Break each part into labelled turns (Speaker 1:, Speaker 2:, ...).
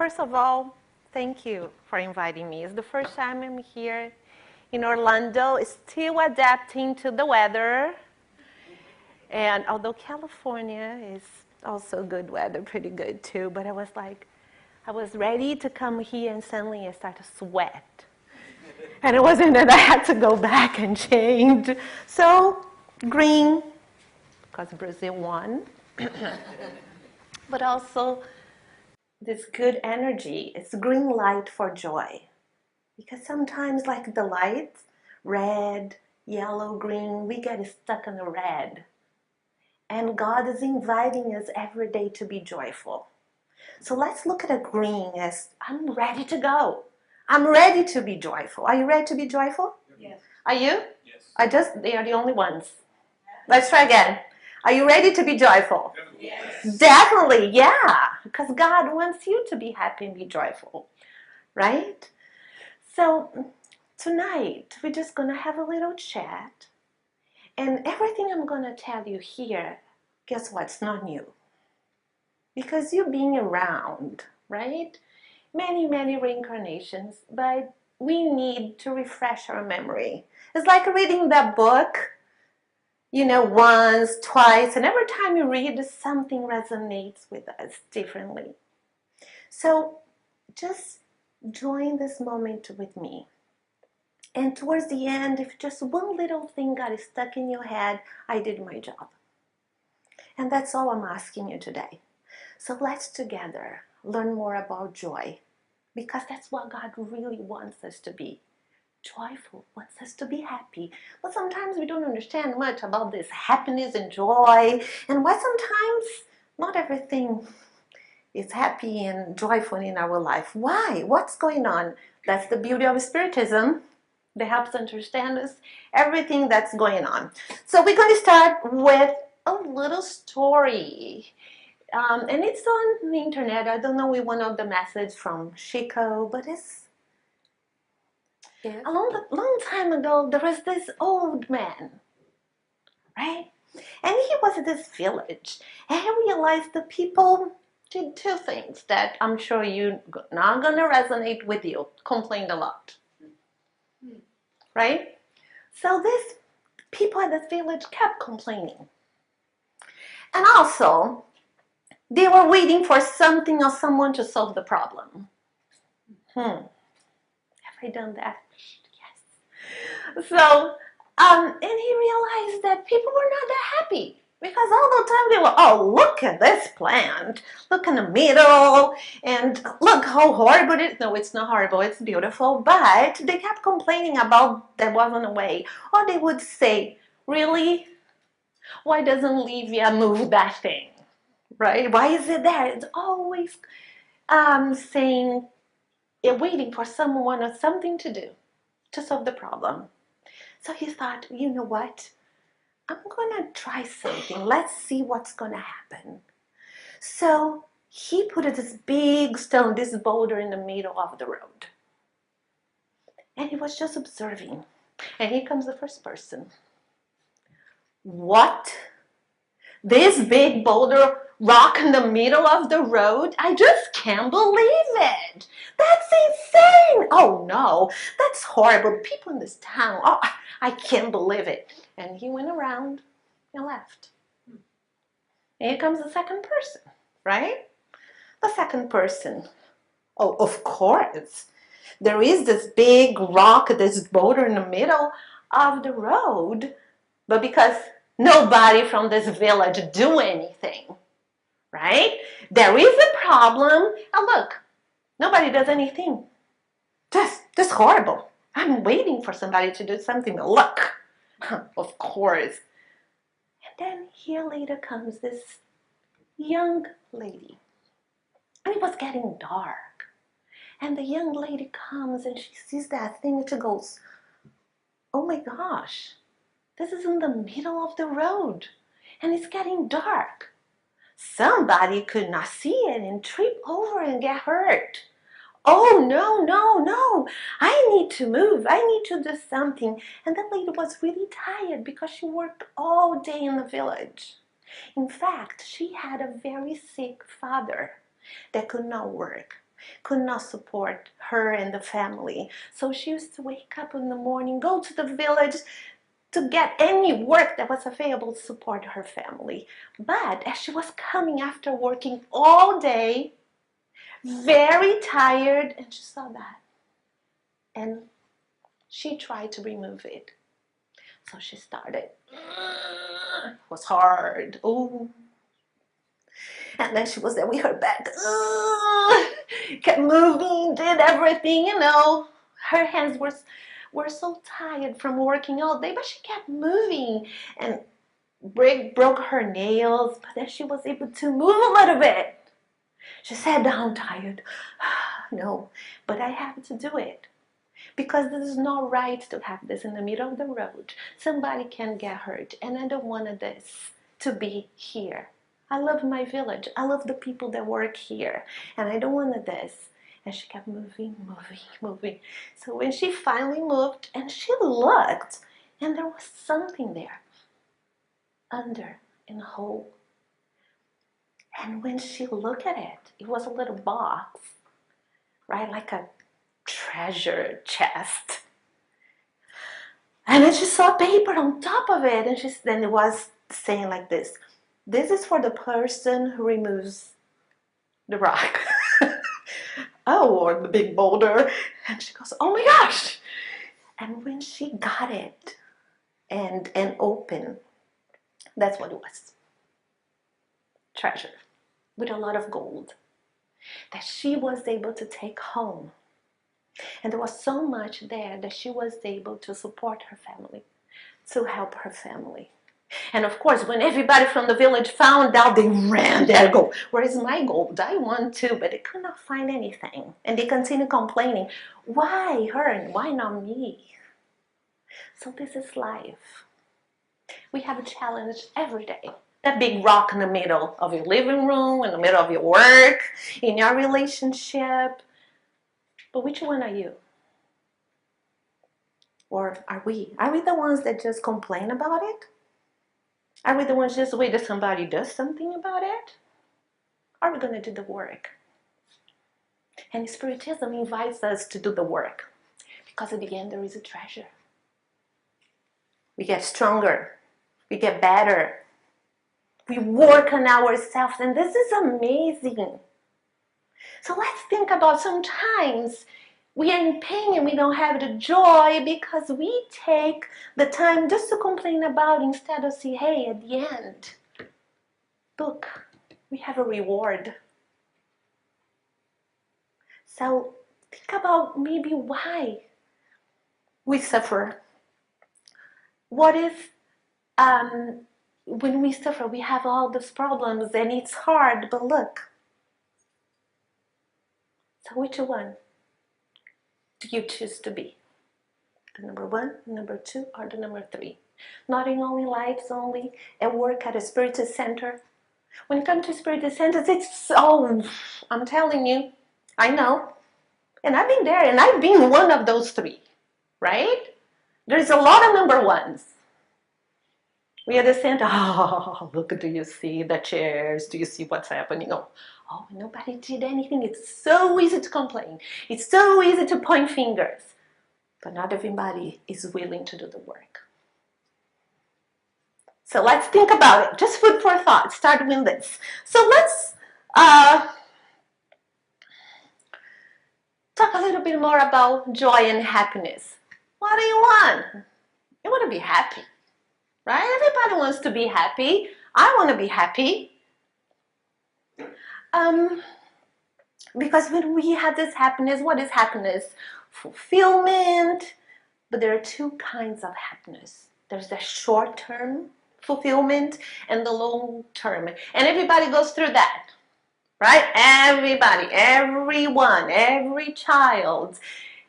Speaker 1: first of all, thank you for inviting me. It's the first time I'm here in Orlando, still adapting to the weather. And although California is also good weather, pretty good too, but I was ready to come here and suddenly I started to sweat. And it wasn't that I had to go back and change. So, green, because Brazil won. But also, this good energy, it's green light for joy. Because sometimes, like the lights, red, yellow, green, we get stuck in the red. And God is inviting us every day to be joyful. So let's look at a green as, I'm ready to go. I'm ready to be joyful. Are you ready to be joyful?
Speaker 2: Yes.
Speaker 1: Are you?
Speaker 2: Yes.
Speaker 1: They are the only ones. Let's try again. Are you ready to be joyful?
Speaker 2: Yes.
Speaker 1: Definitely, yeah. Because God wants you to be happy and be joyful, right? So tonight, we're just going to have a little chat. And everything I'm going to tell you here, guess what? It's not new. Because you're being around, right? Many, many reincarnations, but we need to refresh our memory. It's like reading that book, once, twice, and every time you read, something resonates with us differently. So just join this moment with me. And towards the end, if just one little thing got stuck in your head, I did my job. And that's all I'm asking you today. So let's together learn more about joy, because that's what God really wants us to be. Joyful, wants us to be happy. But sometimes we don't understand much about this happiness and joy, and why sometimes not everything is happy and joyful in our life. Why? What's going on? That's the beauty of Spiritism. That helps understand us, everything that's going on. So we're going to start with a little story. And it's on the internet. I don't know if one of the messages from Chico, but it's a long time ago. There was this old man, right? And he was at this village, and he realized the people did two things that I'm sure you're not going to resonate with you. Complained a lot, right? So these people at this village kept complaining. And also, they were waiting for something or someone to solve the problem. Have I done that? Yes. So, and he realized that people were not that happy. Because all the time they were, oh, look at this plant. Look in the middle. And look how horrible it is. No, it's not horrible. It's beautiful. But they kept complaining about there wasn't a way. Or they would say, really? Why doesn't Livia move that thing? Right? Why is it there? It's always saying, waiting for someone or something to do to solve the problem. So he thought, you know what? I'm going to try something. Let's see what's going to happen. So he put this big stone, this boulder in the middle of the road. And he was just observing. And here comes the first person. What? This big boulder rock in the middle of the road? I just can't believe it. That's insane. Oh no, that's horrible. People in this town, oh, I can't believe it. And he went around and left. And here comes the second person, right? The second person. Oh, of course. There is this big rock, this boulder in the middle of the road, but because nobody from this village do anything, right? There is a problem, and look, nobody does anything. Just horrible. I'm waiting for somebody to do something, but look, of course. And then here later comes this young lady, and it was getting dark. And the young lady comes and she sees that thing and she goes, oh my gosh, this is in the middle of the road and it's getting dark. Somebody could not see it and trip over and get hurt. Oh, no, no, no. I need to move. I need to do something. And the lady was really tired because she worked all day in the village. In fact, she had a very sick father that could not work. could not support her and the family. So she used to wake up in the morning, go to the village to get any work that was available to support her family. But as she was coming after working all day, very tired, and she saw that. And she tried to remove it. So she started. It was hard. Ooh. And then she was there with her back. Kept moving, did everything, you know. Her hands were so tired from working all day, but she kept moving and broke her nails, but then she was able to move a little bit. She sat down tired. No, but I have to do it. Because this is not right to have this in the middle of the road. Somebody can get hurt, and I don't want this to be here. I love my village. I love the people that work here, and I don't want this. And she kept moving, moving, moving. So when she finally moved, and she looked, and there was something there, under, in a hole. And when she looked at it, it was a little box, right, like a treasure chest. And then she saw paper on top of it, and then it was saying like this: "This is for the person who removes the rock." Oh, or the big boulder. And she goes, "Oh my gosh!" And when she got it and opened, that's what it was. Treasure with a lot of gold that she was able to take home. And there was so much there that she was able to support her family, to help her family. And of course, when everybody from the village found out, they ran there, go, "Where is my gold? I want to," but they could not find anything. And they continued complaining, "Why her and why not me?" So this is life. We have a challenge every day. That big rock in the middle of your living room, in the middle of your work, in your relationship. But which one are you? Or are we? Are we the ones that just complain about it? Are we the ones just wait that somebody does something about it? Are we going to do the work? And Spiritism invites us to do the work, because at the end there is a treasure. We get stronger. We get better. We work on ourselves, and this is amazing. So let's think about sometimes we are in pain and we don't have the joy because we take the time just to complain about instead of say, hey, at the end, look, we have a reward. So think about maybe why we suffer. What if when we suffer, we have all these problems and it's hard, but look. So which one do you choose to be? The number one, the number two, or the number three? Not in only lives, only at work, at a spiritual center. When it comes to spiritual centers, it's so, I'm telling you, I know. And I've been there, and I've been one of those three, right? There's a lot of number ones. We are the center. Oh, look, do you see the chairs? Do you see what's happening? Oh, nobody did anything. It's so easy to complain. It's so easy to point fingers. But not everybody is willing to do the work. So let's think about it. Just food for thought. Start with this. So let's talk a little bit more about joy and happiness. What do you want? You want to be happy, right? Everybody wants to be happy. I want to be happy. Because when we have this happiness, what is happiness? Fulfillment. But there are two kinds of happiness. There's the short-term fulfillment and the long-term. And everybody goes through that, right? Everybody, everyone, every child.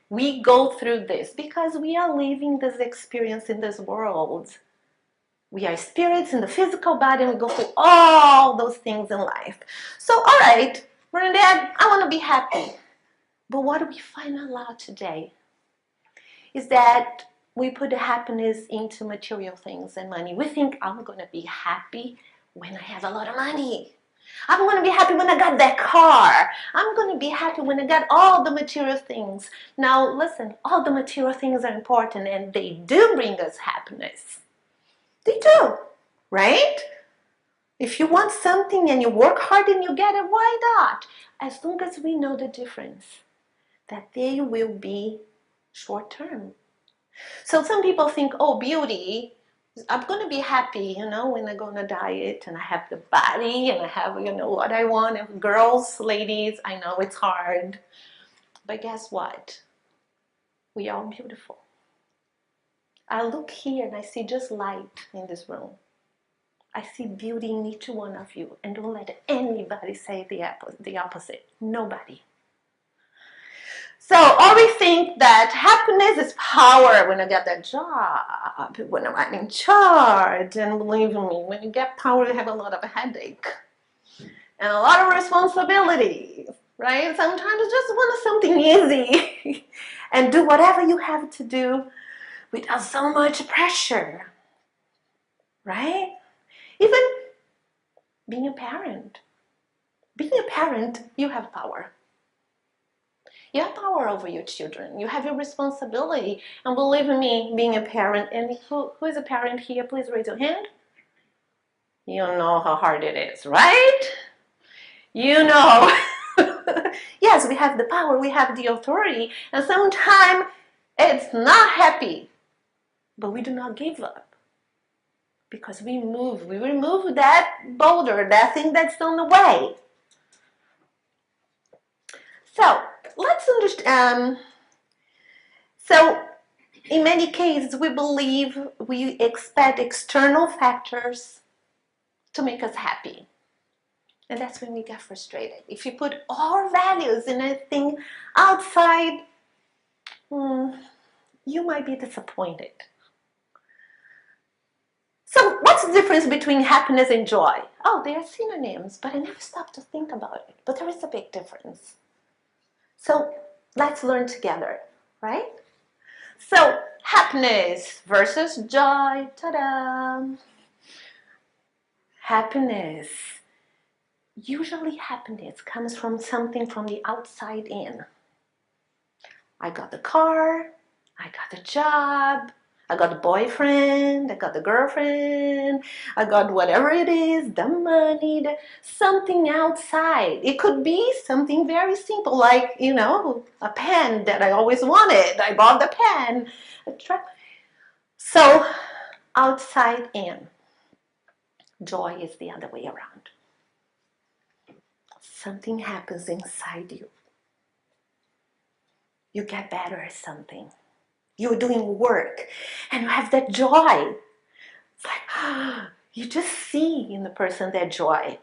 Speaker 1: We go through this because we are living this experience in this world. We are spirits in the physical body, and we go through all those things in life. So, all right, Bernadette, I want to be happy. But what do we find out today? Is that we put the happiness into material things and money. We think I'm going to be happy when I have a lot of money. I'm going to be happy when I got that car. I'm going to be happy when I got all the material things. Now, listen, all the material things are important and they do bring us happiness. They do, right? If you want something and you work hard and you get it, why not? As long as we know the difference, that they will be short term. So some people think, oh, beauty, I'm going to be happy, when I go on a diet and I have the body and I have, what I want. And girls, ladies, I know it's hard. But guess what? We are beautiful. I look here and I see just light in this room. I see beauty in each one of you. And don't let anybody say the opposite. Nobody. So, or we think that happiness is power when I get that job, when I'm in charge. And believe me, when you get power, you have a lot of headache and a lot of responsibility, right? Sometimes you just want something easy and do whatever you have to do without so much pressure, right? Even being a parent. Being a parent, you have power. You have power over your children. You have your responsibility. And believe me, being a parent, and who is a parent here? Please raise your hand. You know how hard it is, right? You know. Yes, we have the power, we have the authority, and sometimes it's not happy. But we do not give up. Because we remove that boulder, that thing that's on the way. So, let's understand. So, in many cases, we expect external factors to make us happy. And that's when we get frustrated. If you put our values in a thing outside, you might be disappointed. So what's the difference between happiness and joy? Oh, they are synonyms, but I never stopped to think about it. But there is a big difference. So let's learn together, right? So happiness versus joy. Ta-da! Happiness. Usually happiness comes from something from the outside in. I got the car, I got the job, I got the boyfriend, I got the girlfriend, I got whatever it is, the money, something outside. It could be something very simple like, a pen that I always wanted. I bought the pen. So, outside in. Joy is the other way around. Something happens inside you. You get better at something. You're doing work and you have that joy. It's like, you just see in the person that joy,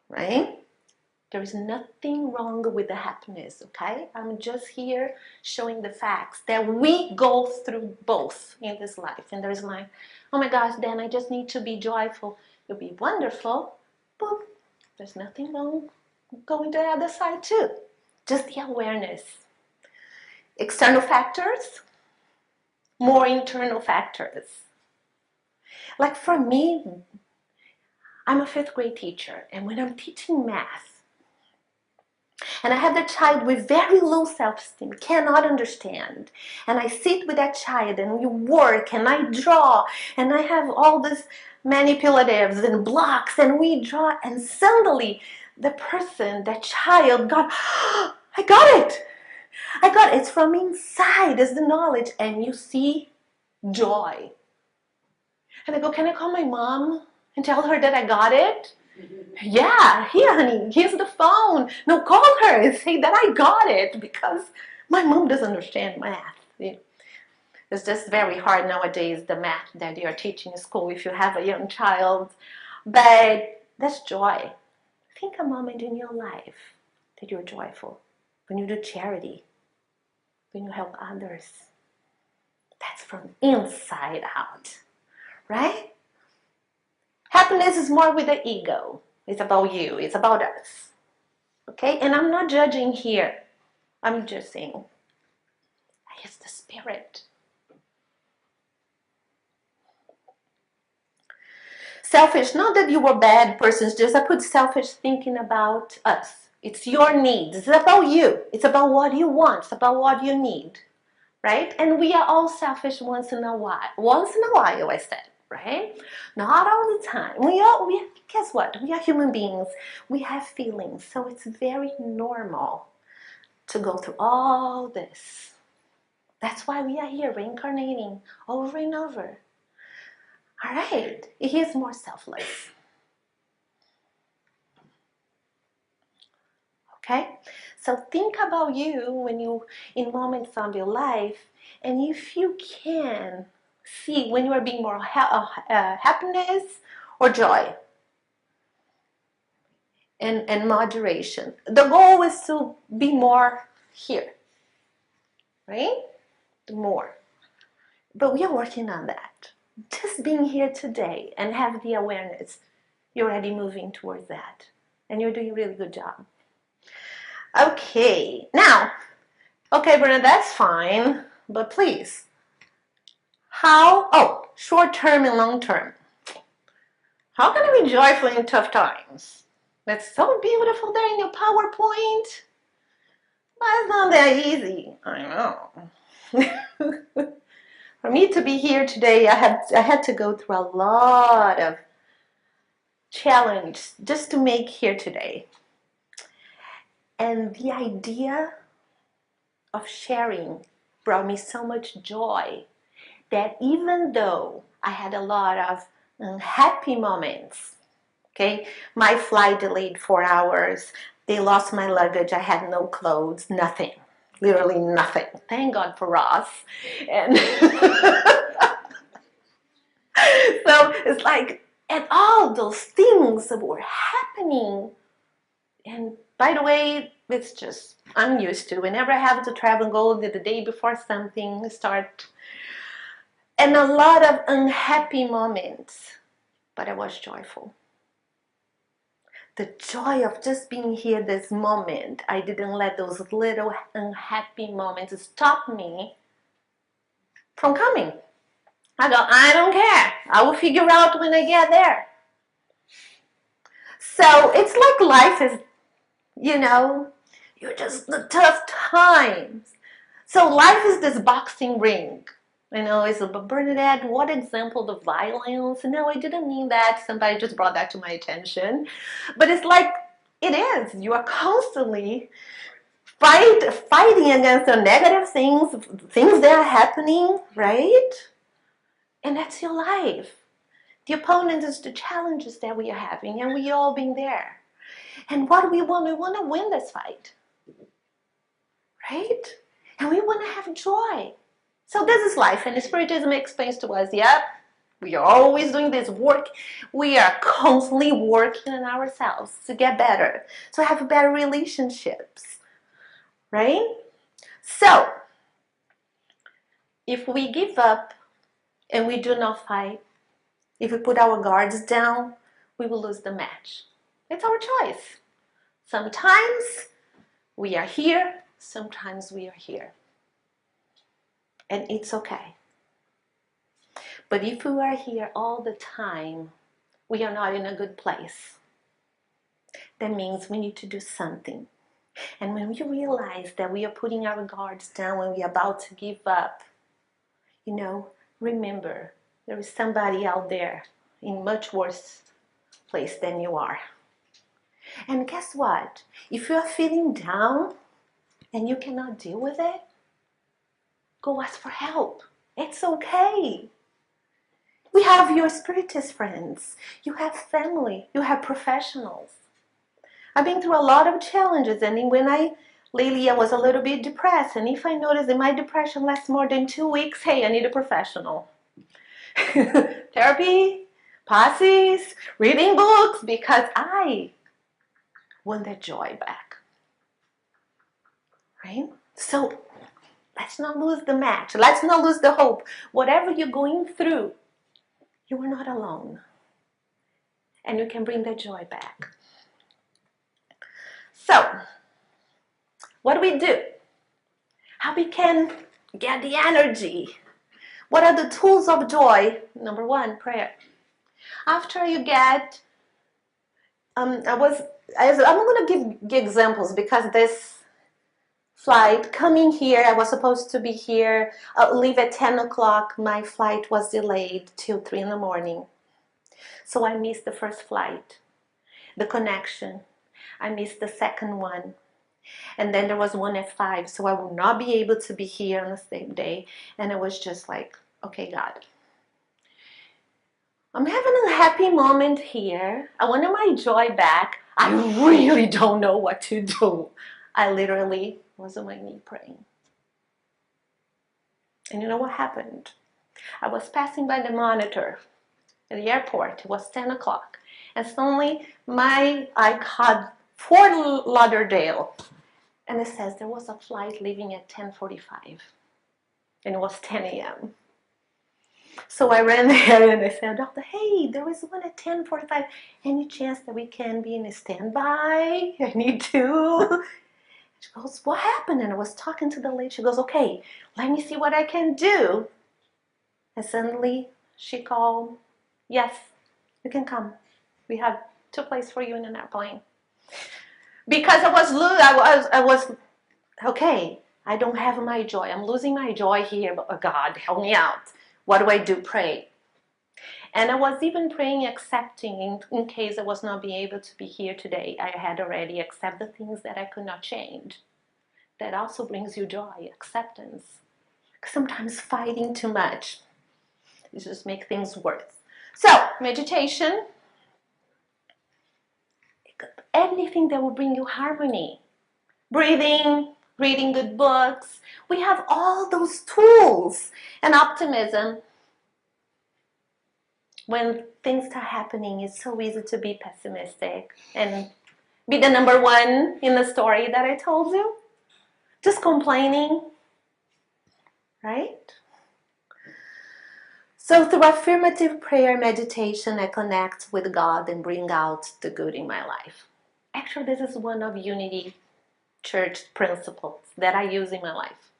Speaker 1: right? There is nothing wrong with the happiness, okay? I'm just here showing the facts that we go through both in this life. And there's like, oh my gosh, then I just need to be joyful. You'll be wonderful. Boom. There's nothing wrong going to the other side too. Just the awareness. External factors, more internal factors. Like for me, I'm a 5th grade teacher, and when I'm teaching math, and I have a child with very low self-esteem, cannot understand, and I sit with that child, and we work, and I draw, and I have all these manipulatives and blocks, and we draw, and suddenly the person, that child got, I got it! I got it. It's from inside, it's the knowledge, and you see joy. And I go, can I call my mom and tell her that I got it? Yeah, here, honey, here's the phone. No, call her and say that I got it because my mom doesn't understand math. It's just very hard nowadays, the math that you are teaching in school if you have a young child. But that's joy. Think a moment in your life that you're joyful. When you do charity, when you help others. That's from inside out, right? Happiness is more with the ego. It's about you. It's about us. Okay? And I'm not judging here. I'm just saying, it's the spirit. Selfish, not that you were bad persons, just I put selfish thinking about us. It's your needs. It's about you. It's about what you want. It's about what you need, right? And we are all selfish once in a while. Once in a while, I said, right? Not all the time. Guess what? We are human beings. We have feelings. So it's very normal to go through all this. That's why we are here reincarnating over and over. All right, he is more selfless. Okay, so think about you when you in moments of your life, and if you can see when you are being more happiness or joy and moderation. The goal is to be more here, right? More. But we are working on that. Just being here today and have the awareness, you're already moving towards that. And you're doing a really good job. Okay, now, okay, Bernadette, that's fine, but please, short term and long term. How can I be joyful in tough times? That's so beautiful there in your PowerPoint. But it's not that easy. I know. For me to be here today, I had to go through a lot of challenge just to make here today. And the idea of sharing brought me so much joy that even though I had a lot of happy moments, okay, my flight delayed 4 hours, they lost my luggage, I had no clothes, nothing, literally nothing. Thank God for Ross. And so it's like, and all those things that were happening. And by the way, it's just, I'm used to, whenever I have to travel and go the day before something start, and a lot of unhappy moments, but I was joyful. The joy of just being here this moment, I didn't let those little unhappy moments stop me from coming. I go, I don't care. I will figure out when I get there. So it's like life is, you're just the tough times. So life is this boxing ring. It's about Bernadette, what example of violence? No, I didn't mean that. Somebody just brought that to my attention. But it's like, it is. You are constantly fighting against the negative things that are happening, right? And that's your life. The opponent is the challenges that we are having, and we all been there. And what we want to win this fight, right? And we want to have joy. So this is life, and Spiritism explains to us, yep, we are always doing this work. We are constantly working on ourselves to get better, to have better relationships, right? So, if we give up and we do not fight, if we put our guards down, we will lose the match. It's our choice. Sometimes we are here, sometimes we are here. And it's okay. But if we are here all the time, we are not in a good place. That means we need to do something. And when we realize that we are putting our guards down, when we are about to give up, remember, there is somebody out there in much worse place than you are. And guess what? If you are feeling down and you cannot deal with it, go ask for help. It's okay. We have your spiritist friends. You have family. You have professionals. I've been through a lot of challenges, and lately I was a little bit depressed, and if I notice that my depression lasts more than 2 weeks, hey, I need a professional. Therapy, passes, reading books, because I want that joy back. Right? So let's not lose the match. Let's not lose the hope. Whatever you're going through, you are not alone. And you can bring that joy back. So, what do we do? How we can get the energy? What are the tools of joy? Number one, prayer. After you get, I'm going to give examples because this flight coming here, I was supposed to be here, leave at 10 o'clock. My flight was delayed till 3 in the morning. So I missed the first flight, the connection. I missed the second one. And then there was one at 5, so I will not be able to be here on the same day. And it was just like, okay, God, I'm having a happy moment here. I wanted my joy back. I really don't know what to do. I literally was on my knee praying. And you know what happened? I was passing by the monitor at the airport. It was 10 o'clock. And suddenly I caught Fort Lauderdale. And it says there was a flight leaving at 10:45. And it was 10 a.m. So I ran there and I said, Doctor, hey, there was one at 10:45. Any chance that we can be in a standby? I need to. She goes, what happened? And I was talking to the lady. She goes, okay, let me see what I can do. And suddenly she called, yes, you can come. We have 2 places for you in an airplane. Because I was okay, I don't have my joy. I'm losing my joy here, but God, help me out. What do I do? Pray. And I was even praying, accepting in case I was not being able to be here today. I had already accepted the things that I could not change. That also brings you joy, acceptance. Sometimes fighting too much, it just makes things worse. So, meditation, anything that will bring you harmony. Breathing, reading good books. We have all those tools. And optimism. When things are happening, it's so easy to be pessimistic and be the number one in the story that I told you. Just complaining, right? So through affirmative prayer meditation, I connect with God and bring out the good in my life. Actually, this is one of Unity Church principles that I use in my life.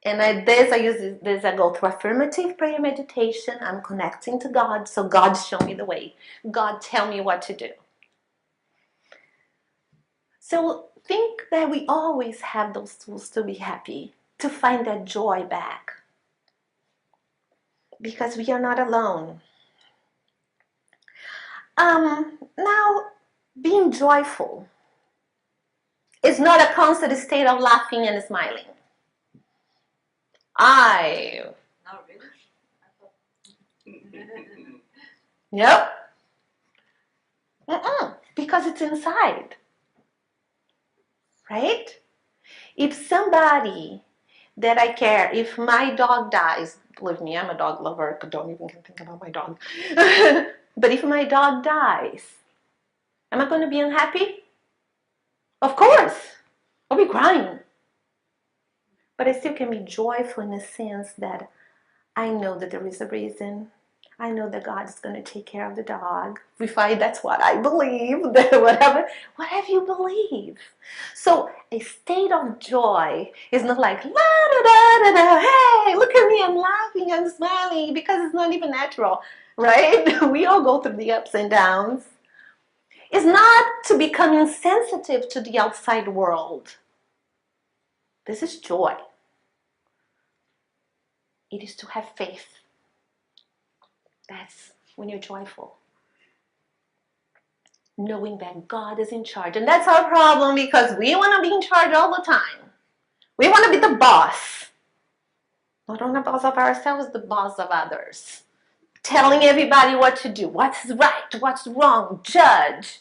Speaker 1: And I go through affirmative prayer meditation. I'm connecting to God, so God show me the way. God tell me what to do. So think that we always have those tools to be happy, to find that joy back. Because we are not alone. Now, being joyful is not a constant state of laughing and smiling.
Speaker 2: Not really?
Speaker 1: Yep. Because it's inside. Right? If somebody that I care, if my dog dies, believe me, I'm a dog lover, I don't even think about my dog. But if my dog dies, am I going to be unhappy? Of course. I'll be crying. But I still can be joyful in the sense that I know that there is a reason. I know that God is going to take care of the dog. That's what I believe. Whatever you believe. So a state of joy is not like, la da da da da, hey, look at me, I'm laughing, I'm smiling, because it's not even natural, right? We all go through the ups and downs. It's not to become insensitive to the outside world. This is joy. It is to have faith. That's when you're joyful. Knowing that God is in charge. And that's our problem because we want to be in charge all the time. We want to be the boss. Not only the boss of ourselves, the boss of others. Telling everybody what to do, what's right, what's wrong, judge.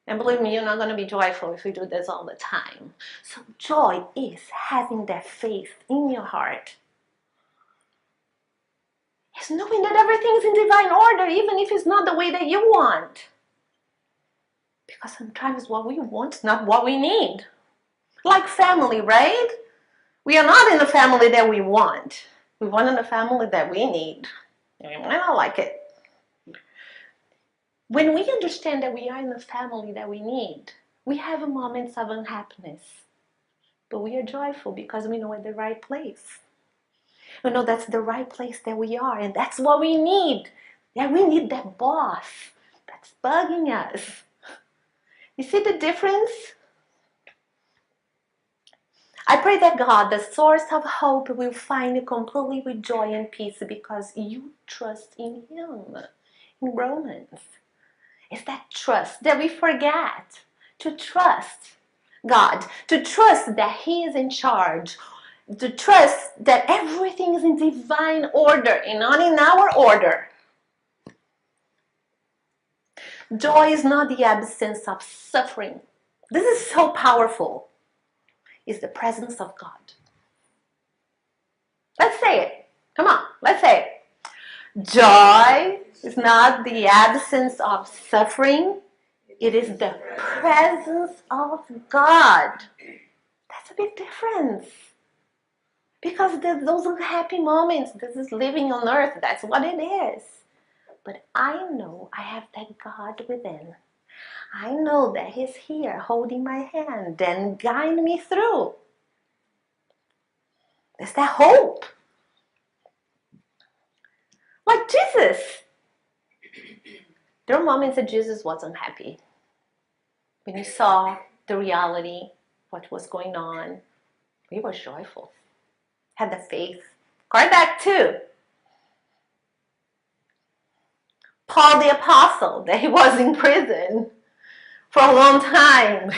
Speaker 1: And believe me, you're not going to be joyful if you do this all the time. So joy is having that faith in your heart. It's knowing that everything's in divine order, even if it's not the way that you want. Because sometimes what we want is not what we need. Like family, right? We are not in the family that we want. We want in the family that we need. And we might not like it. When we understand that we are in the family that we need, we have moments of unhappiness. But we are joyful because we know we're at the right place. We know that's the right place that we are, and that's what we need. Yeah, we need that boss that's bugging us. You see the difference? I pray that God, the source of hope, will find you completely with joy and peace because you trust in Him. In Romans, it's that trust that we forget to trust God, to trust that He is in charge, to trust that everything is in divine order and not in our order. Joy is not the absence of suffering. This is so powerful. It's the presence of God. Let's say it. Come on, let's say it. Joy is not the absence of suffering. It is the presence of God. That's a big difference. Because those are happy moments. This is living on earth. That's what it is. But I know I have that God within. I know that He's here holding my hand and guiding me through. There's that hope. Like Jesus. There were moments that Jesus wasn't happy. When He saw the reality, what was going on, He was joyful. Had the faith. Going back to Paul the Apostle, that he was in prison for a long time.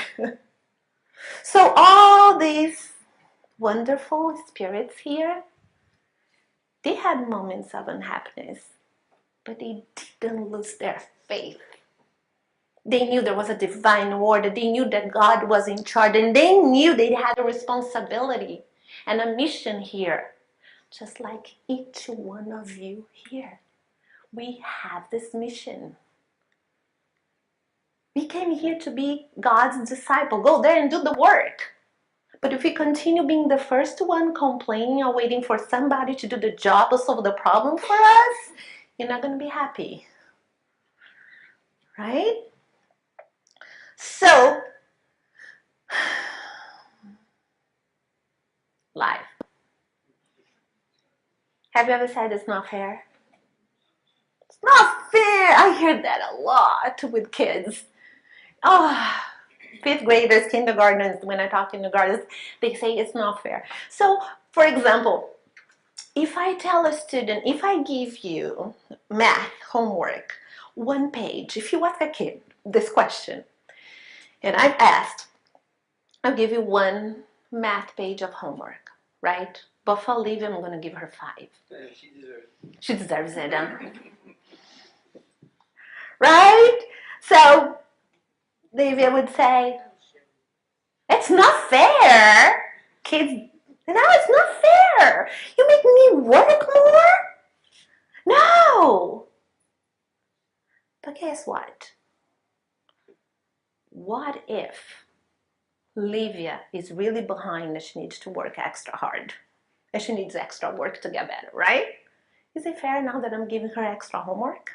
Speaker 1: So all these wonderful spirits here, they had moments of unhappiness, but they didn't lose their faith. They knew there was a divine order. They knew that God was in charge, and they knew they had a responsibility and a mission here, just like each one of you here. We have this mission. We came here to be God's disciple. Go there and do the work. But if we continue being the first one complaining or waiting for somebody to do the job or solve the problem for us, you're not going to be happy. Right? So, life. Have you ever said it's not fair? It's not fair. I hear that a lot with kids. Oh, fifth graders, kindergartners, when I talk kindergartners, they say it's not fair. So, for example, if I tell a student, if I give you math homework, one page, if you ask a kid this question, and I've asked, I'll give you one math page of homework, right? But for Olivia, I'm going to give her 5.
Speaker 2: She deserves it.
Speaker 1: She deserves it, huh? Right? So, Olivia would say, it's not fair. Kids, no, it's not fair. You make me work more? No. But guess what? What if Livia is really behind and she needs to work extra hard? And she needs extra work to get better, right? Is it fair now that I'm giving her extra homework?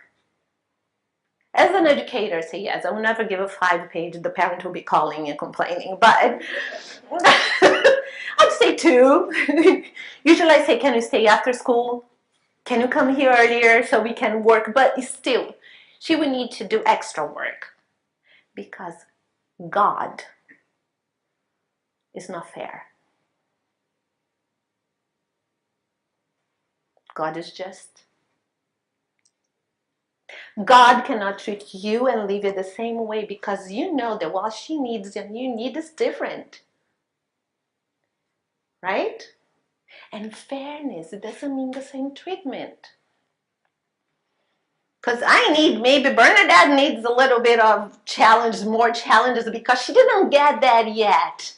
Speaker 1: As an educator, say yes. I will never give a 5-page. The parent will be calling and complaining. But I'd say 2. Usually I say, can you stay after school? Can you come here earlier so we can work? But still, she will need to do extra work because God is not fair. God is just. God cannot treat you and Livia the same way because you know that what she needs and you need is different. Right? And fairness, it doesn't mean the same treatment. Because maybe Bernadette needs a little bit of challenge, more challenges because she didn't get that yet.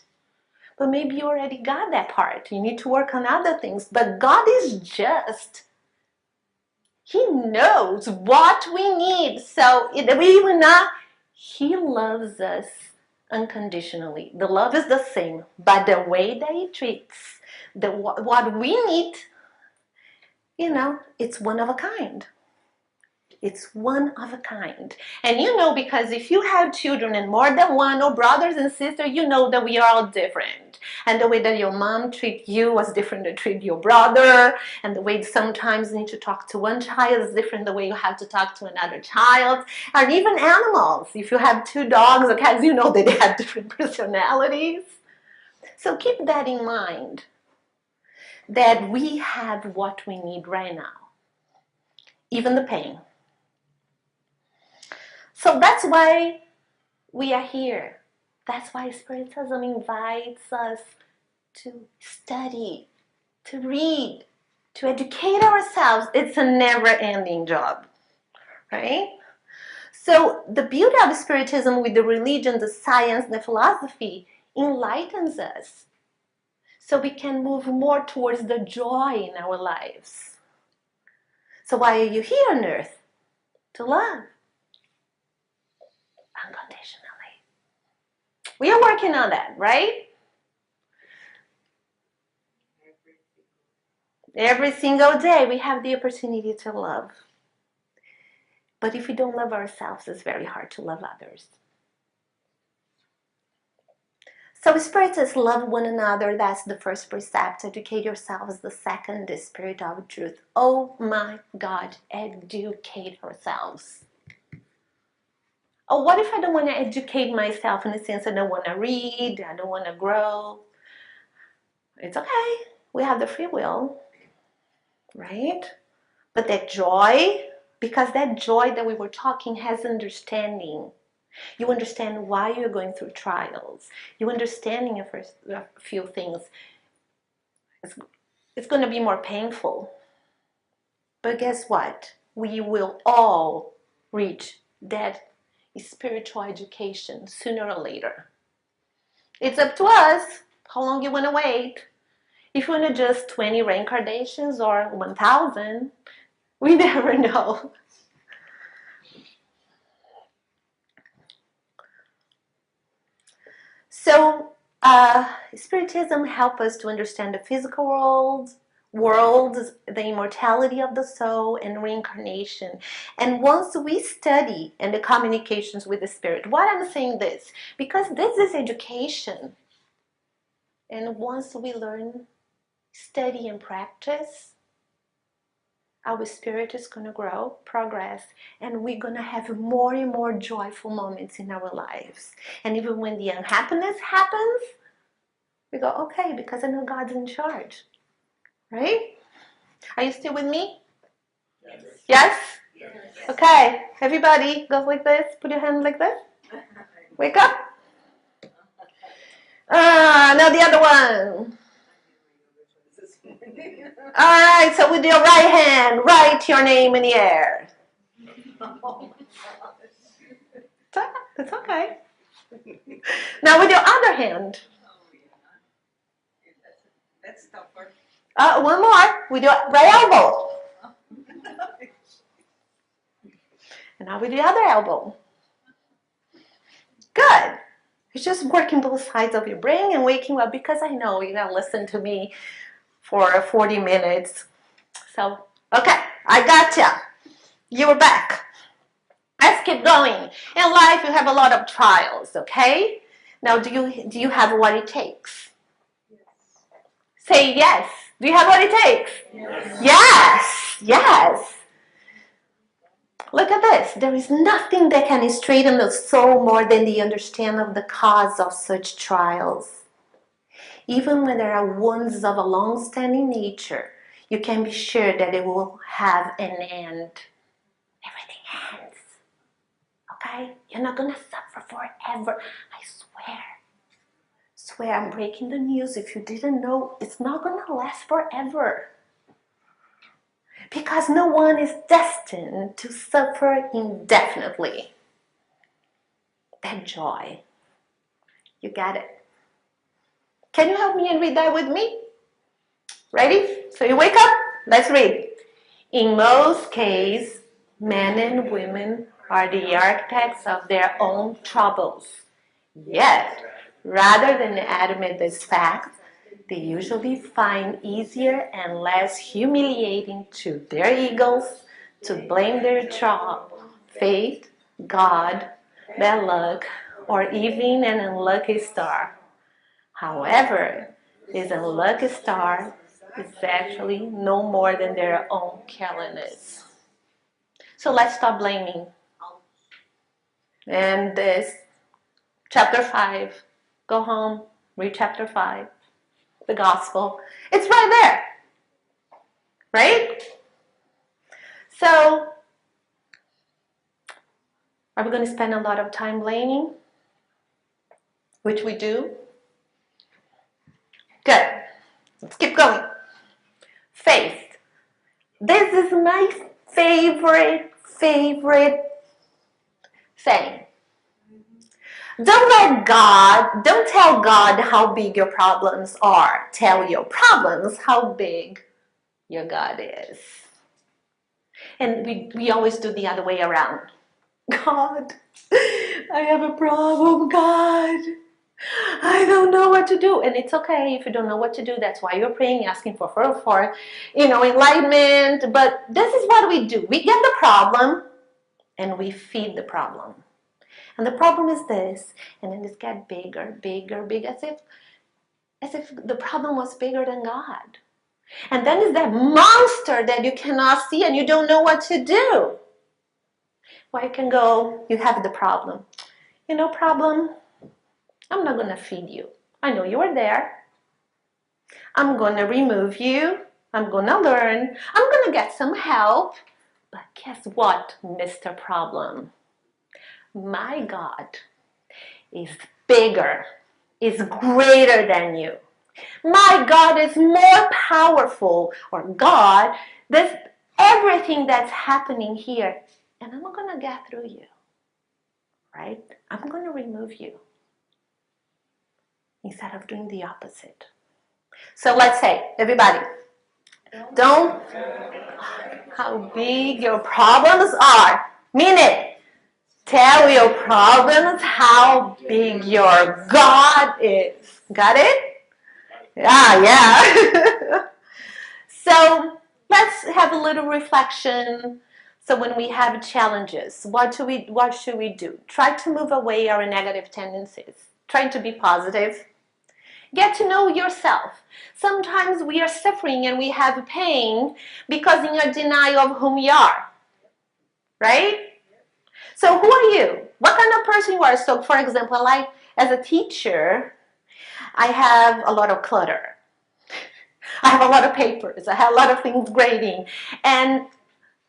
Speaker 1: But maybe you already got that part. You need to work on other things. But God is just. He knows what we need. So He loves us unconditionally. The love is the same. But the way that He treats what we need, it's one of a kind. It's one of a kind. And you know, because if you have children and more than one, or brothers and sisters, you know that we are all different. And the way that your mom treats you was different to treat your brother. And the way sometimes you need to talk to one child is different the way you have to talk to another child. And even animals. If you have two dogs or cats, you know that they have different personalities. So keep that in mind, that we have what we need right now. Even the pain. So that's why we are here. That's why Spiritism invites us to study, to read, to educate ourselves. It's a never-ending job, right? So the beauty of Spiritism with the religion, the science, the philosophy enlightens us so we can move more towards the joy in our lives. So why are you here on earth? To love unconditionally. We are working on that, right? Every single day we have the opportunity to love. But if we don't love ourselves, it's very hard to love others. So spirits love one another. That's the first precept. Educate yourselves. The second, the spirit of truth. Oh my God, educate ourselves. Oh, what if I don't want to educate myself in the sense I don't want to read, I don't want to grow? It's okay. We have the free will, right? But that joy, because that joy that we were talking has understanding. You understand why you're going through trials. You understanding a few things. It's going to be more painful. But guess what? We will all reach that spiritual education sooner or later. It's up to us how long you want to wait. If you want to just 20 reincarnations or 1,000, we never know. So, Spiritism helps us to understand the physical world, the immortality of the soul, and reincarnation. And once we study and the communications with the spirit, why I'm saying this? Because this is education. And once we learn, study, and practice, our spirit is going to grow, progress, and we're going to have more and more joyful moments in our lives. And even when the unhappiness happens, we go, okay, because I know God's in charge, right? Are you still with me? Yes? Yes. Okay, everybody goes like this. Put your hand like this. Wake up. Now the other one. All right, so with your right hand, write your name in the air. That's okay. Now with your other hand. That's tougher. One more. With your right elbow. And now with the other elbow. Good. It's just working both sides of your brain and waking up, because I know you're going to listen to me for 40 minutes. So, okay, I gotcha. You were back. Let's keep going. In life, you have a lot of trials, okay? Now, do you have what it takes? Yes. Say yes. Do you have what it takes? Yes. Yes. Yes. Look at this. There is nothing that can straighten the soul more than the understanding of the cause of such trials. Even when there are wounds of a long-standing nature, you can be sure that it will have an end. Everything ends. Okay? You're not going to suffer forever. I swear. Swear, I'm breaking the news. If you didn't know, it's not going to last forever. Because no one is destined to suffer indefinitely. That joy. You got it. Can you help me and read that with me? Ready? So you wake up. Let's read. In most cases, men and women are the architects of their own troubles. Yet, rather than admit this fact, they usually find easier and less humiliating to their egos to blame their job, fate, God, bad luck, or even an unlucky star. However, this unlucky star is actually no more than their own carelessness. So let's stop blaming. And this, chapter 5, go home, read chapter 5, the gospel. It's right there, right? So, are we going to spend a lot of time blaming? Which we do. Good. Let's keep going. Faith. This is my favorite saying. Don't tell God how big your problems are. Tell your problems how big your God is. And we always do the other way around. God, I have a problem, God. I don't know what to do. And it's okay if you don't know what to do. That's why you're praying, asking for enlightenment. But this is what we do. We get the problem and we feed the problem. And the problem is this, and then it gets bigger, as if the problem was bigger than God. And then it's that monster that you cannot see and you don't know what to do. Well, you can go, you have the problem. Problem, I'm not going to feed you. I know you are there. I'm going to remove you. I'm going to learn. I'm going to get some help. But guess what, Mr. Problem? My God is bigger, is greater than you. My God is more powerful, or God, this everything that's happening here, and I'm going to get through you, right? I'm going to remove you instead of doing the opposite. So let's say, everybody, don't how big your problems are. Mean it. Tell your problems how big your God is. Got it? Yeah. So let's have a little reflection. So when we have challenges, what should we do? Try to move away our negative tendencies. Try to be positive. Get to know yourself. Sometimes we are suffering and we have pain because in a denial of whom we are. Right? So who are you? What kind of person you are? So for example, like as a teacher, I have a lot of clutter. I have a lot of papers. I have a lot of things grading. And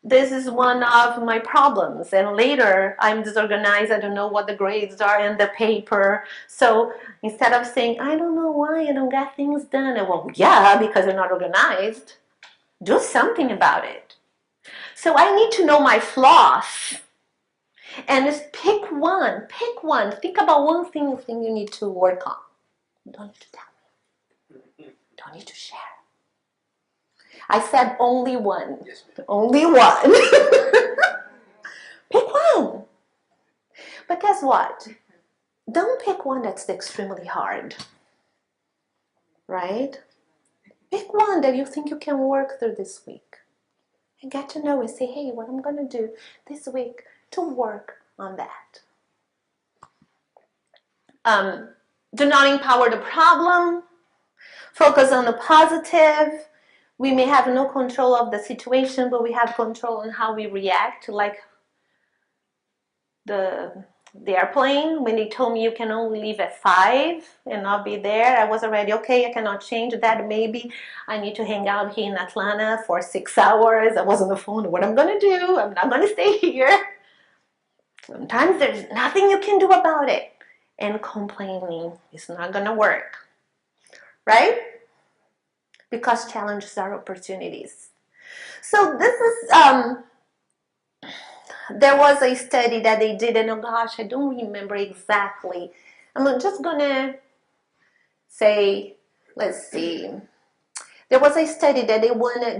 Speaker 1: this is one of my problems. And later, I'm disorganized. I don't know what the grades are in the paper. So instead of saying, I don't know why I don't get things done. Well, yeah, because you're not organized. Do something about it. So I need to know my flaws. And just pick one. Think about one thing you think you need to work on. You don't need to tell me. Don't need to share. I said only one. Yes, only one. Pick one. But guess what? Don't pick one that's extremely hard. Right? Pick one that you think you can work through this week. And get to know and say, hey, what I'm going to do this week to work on that. Do not empower the problem. Focus on the positive. We may have no control of the situation, but we have control on how we react. Like the airplane, when they told me you can only leave at 5 and not be there, I was already, okay, I cannot change that. Maybe I need to hang out here in Atlanta for 6 hours. I was on the phone. What I'm going to do? I'm not going to stay here. Sometimes there's nothing you can do about it. And complaining is not going to work. Right? Because challenges are opportunities. So this is, there was a study that they did, and oh gosh, I don't remember exactly. I'm just gonna say, let's see. There was a study that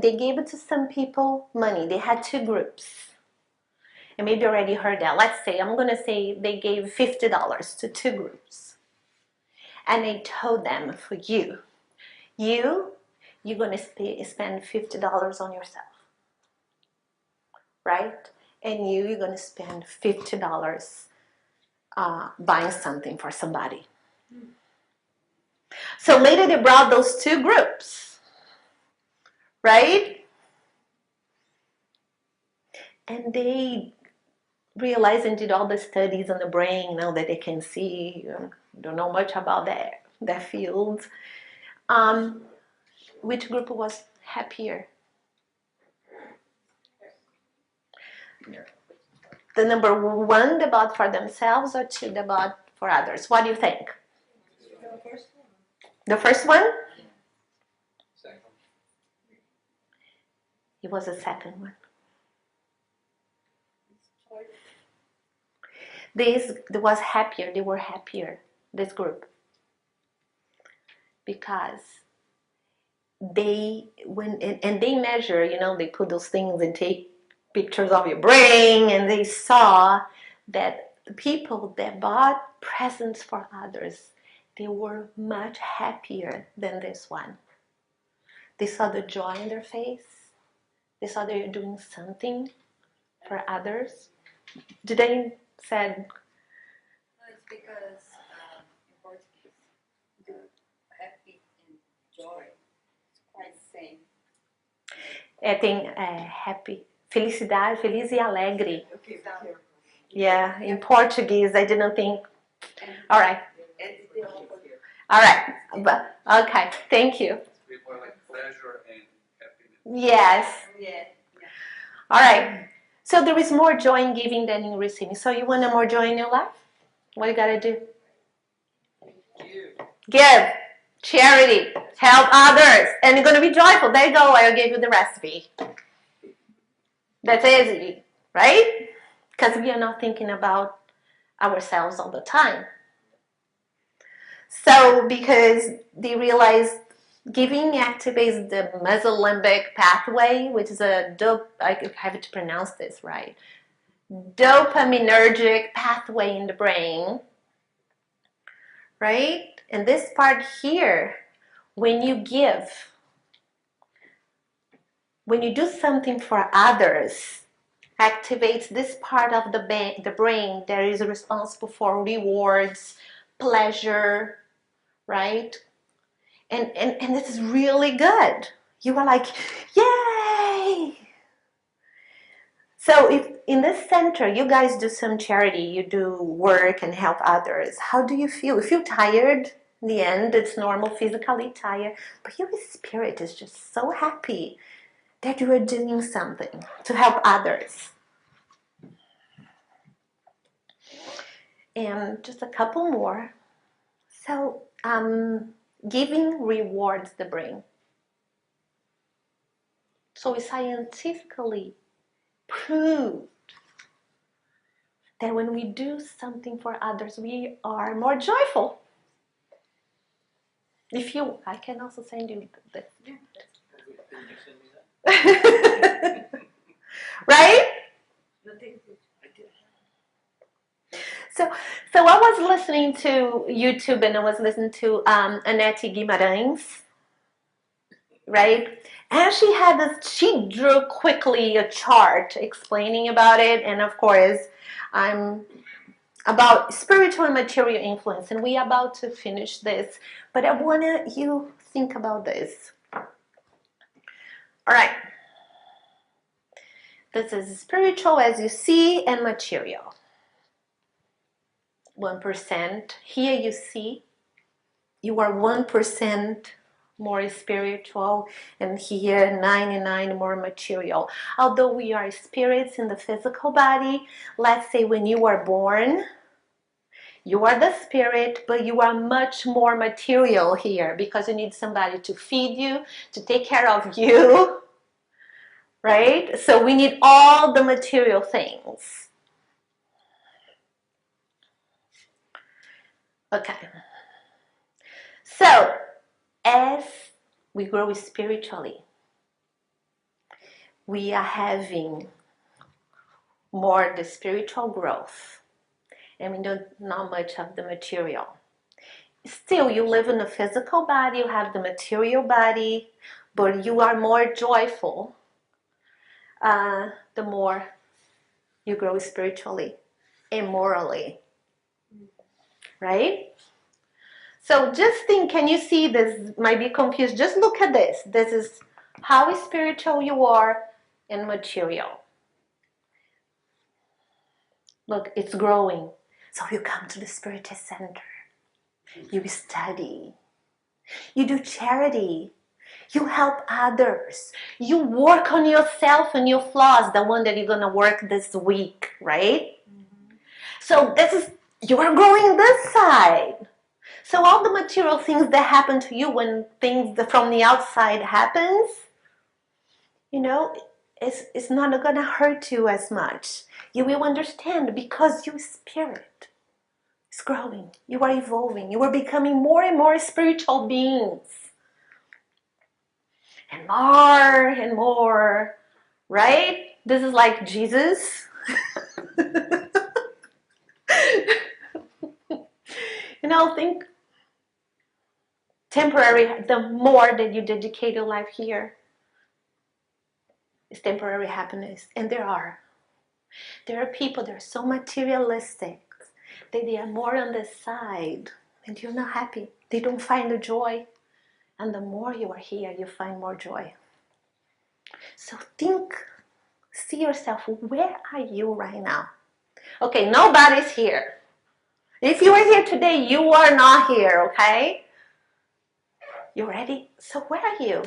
Speaker 1: they gave it to some people money. They had 2 groups. And maybe you already heard that. Let's say, I'm gonna say they gave $50 to 2 groups. And they told them, for you're gonna spend $50 on yourself. right? And you're going to spend $50 buying something for somebody. So later they brought those two groups, right? And they realized and did all the studies on the brain now that they can see. Don't know much about that field. Which group was happier? The number one, they bought for themselves, or two, they bought for others? What do you think? The first one? It was the second one. They were happier, this group. Because they measure, they put those things and take pictures of your brain, and they saw that the people that bought presents for others, they were much happier than this one. They saw the joy in their face. They saw they were doing something for others. Did they said?
Speaker 2: No, it's because in Portuguese, the happy and joy is quite the same.
Speaker 1: Tem happy, felicidade, feliz e alegre. Yeah, in Portuguese, I didn't think. All right. All right. But, okay, thank you.
Speaker 3: It's more like pleasure and happiness.
Speaker 1: Yes.
Speaker 2: Yeah.
Speaker 1: All right. So there is more joy in giving than in receiving. So you want more joy in your life? What you gotta do? Give. Charity. Help others. And you're gonna be joyful. There you go. I gave you the recipe. That's easy, right? Because we are not thinking about ourselves all the time. So because they realized giving activates the mesolimbic pathway, which is I have to pronounce this right, dopaminergic pathway in the brain, right? And this part here, when you give, when you do something for others, activates this part of the brain that is responsible for rewards, pleasure, right? And this is really good. You are like, yay! So if in this center you guys do some charity, you do work and help others, how do you feel? You feel tired in the end. It's normal, physically tired, but your spirit is just so happy that you are doing something to help others. And just a couple more. So giving rewards the brain. So it's scientifically proved that when we do something for others, we are more joyful. I can also send you this. Right? So I was listening to YouTube and I was listening to Annette Guimarães, right? And she drew quickly a chart explaining about it, and of course, about spiritual and material influence, and we are about to finish this, but I want you think about this. All right. This is spiritual as you see and material. 1%. Here you see you are 1% more spiritual, and here 99 more material. Although we are spirits in the physical body, let's say when you are born, you are the spirit, but you are much more material here because you need somebody to feed you, to take care of you, right? So we need all the material things. Okay. So as we grow spiritually, we are having more the spiritual growth, and we don't not much of the material. Still, you live in a physical body, you have the material body, but you are more joyful the more you grow spiritually and morally, right? So just think, can you see this? Might be confused. Just look at this. This is how spiritual you are and material. Look, it's growing. So you come to the Spirit Center. You study. You do charity. You help others. You work on yourself and your flaws, the one that you're going to work this week, right? So this is, you are growing this side. So all the material things that happen to you when things from the outside happens, you know, it's not going to hurt you as much. You will understand because your spirit is growing. You are evolving. You are becoming more and more spiritual beings. And more, right? This is like Jesus. Think temporary, the more that you dedicate your life here is temporary happiness. And there are people that are so materialistic that they are more on the side and you're not happy. They don't find the joy. And the more you are here, you find more joy. So see yourself, where are you right now? Okay, nobody's here. If you are here today, you are not here, okay? You ready? So where are you?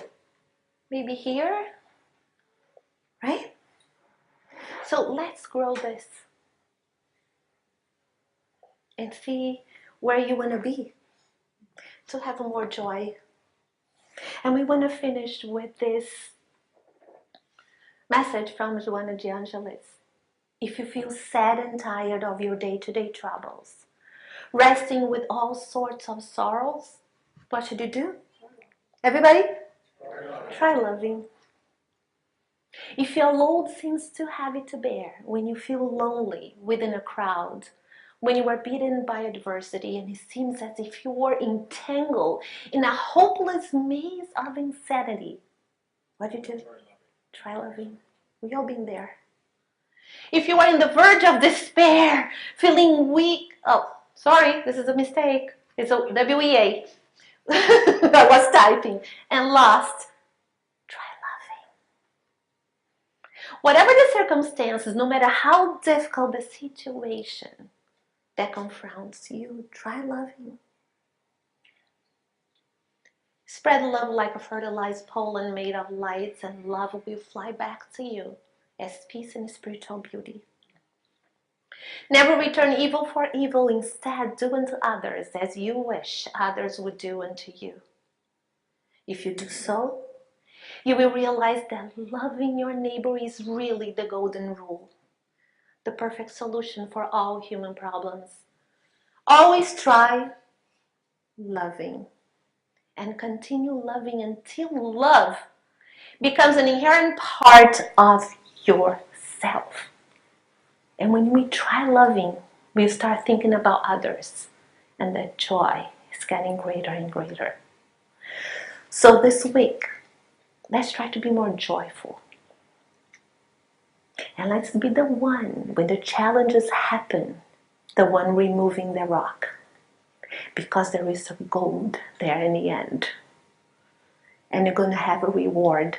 Speaker 1: Maybe here, right? So let's grow this and see where you want to be to have more joy. And we want to finish with this message from Joanna de Angelis. If you feel sad and tired of your day-to-day troubles, wrestling with all sorts of sorrows, what should you do? Everybody? Try loving. If your load seems too heavy to bear, when you feel lonely within a crowd, when you are beaten by adversity and it seems as if you were entangled in a hopeless maze of insanity, what do you do? Try loving. We all been there. If you are in the verge of despair, feeling weak, oh, sorry, this is a mistake. It's a WEA. I was typing and lost. Try loving. Whatever the circumstances, no matter how difficult the situation that confronts you, try loving. Spread love like a fertilized pollen made of lights, and love will fly back to you as peace and spiritual beauty. Never return evil for evil. Instead, do unto others as you wish others would do unto you. If you do so, you will realize that loving your neighbor is really the golden rule, the perfect solution for all human problems. Always try loving and continue loving until love becomes an inherent part of yourself. And when we try loving, we start thinking about others, and that joy is getting greater and greater. So this week, let's try to be more joyful. And let's be the one, when the challenges happen, the one removing the rock. Because there is a gold there in the end. And you're going to have a reward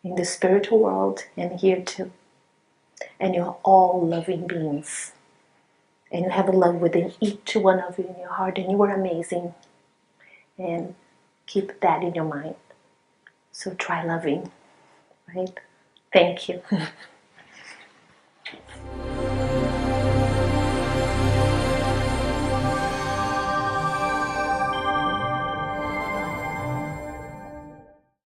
Speaker 1: in the spiritual world and here too. And you're all loving beings. And you have a love within each one of you in your heart, and you are amazing. And keep that in your mind. So try loving, right? Thank you.